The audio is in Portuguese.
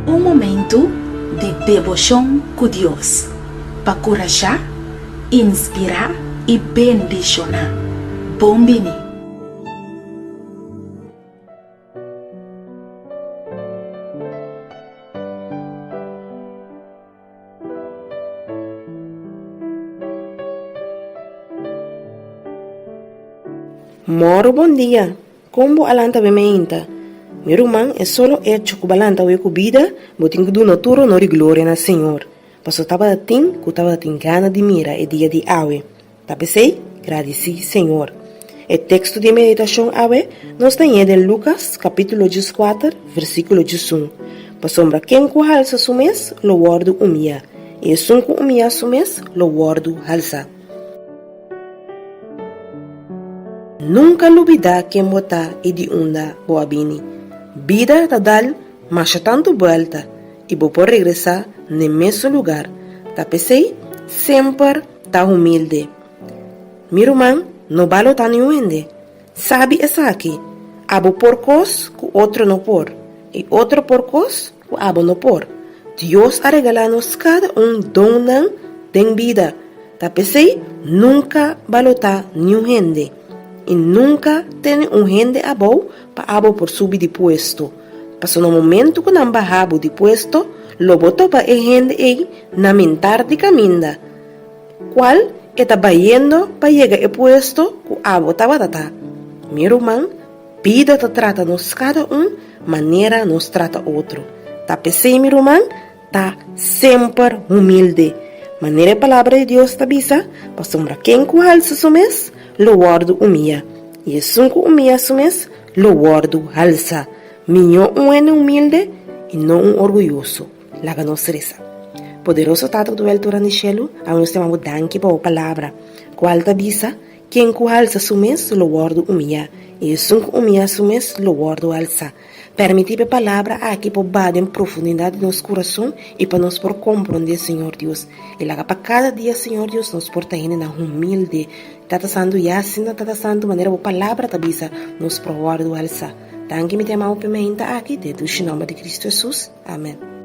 Um momento de deboshon com Deus, para corajar, inspirar e bendicionar. Bombini. Moro bom dia. Como alanta be Mainta? Meu irmão é solo hecho que balanta we com Bida, botin que do naturo honor e glória na Senhor. Passo tava tin gana de mira e dia de awe. Tá Pesei? Agradeci, Senhor. O texto de meditação awe nós tem de Lucas, capítulo 14, versículo 1. Passombra quem ku halsa sumes, lo wordo umia. E sun ku umia sumes, lo wordo halsá. Nunca lubida quem botar e de unda boabini. Bida ta dal, mas tanto volta, e bo por regressar no mesmo lugar. Ta Pesei, sempre ta humilde. Meu irmão, no balo ta nenhum hende. Sabe essa aqui? Abo por cos, que outro não por. E outro por cos, que abo não por. Deus a regalar-nos cada dom tem vida. Ta Pesei, nunca balota nenhum hende. E nunca tem hende abou para abo por subir de puesto. Passou no momento que não barrabo de puesto, lo botou para hende aí na mentar de caminda. Qual está bayendo para chegar ao puesto que abo estava Tata. Meu irmão, Bida te trata nos cada manera nos trata outro. Tá Pesei, meu irmão, tá sempre humilde. Maneira a palavra de Deus tá bisa, para sombra quem que halsa sumes, lo wordo umia. E sunku umia sumes, lo wordo halsá. Minho é humilde e não orgulhoso. Laga nos reza. Poderoso Tata do altura no cielo, a nós chamamos danke para a palavra. Qual ta bisa, quem ku halsa sumes, lo wordo umia. E sunku umia sumes, lo wordo halsá. Permitir a palavra aqui para bada em profundidade do nosso coração e para nós por compreender, Senhor Deus. E lá para cada dia, Senhor Deus, nos porta ainda na humilde. Tata Santo e assim, Tata Santo, maneira a palavra tabisa nos provar do halsá. Tanque me tema o Mainta aqui, de nome de Cristo Jesus. Amém.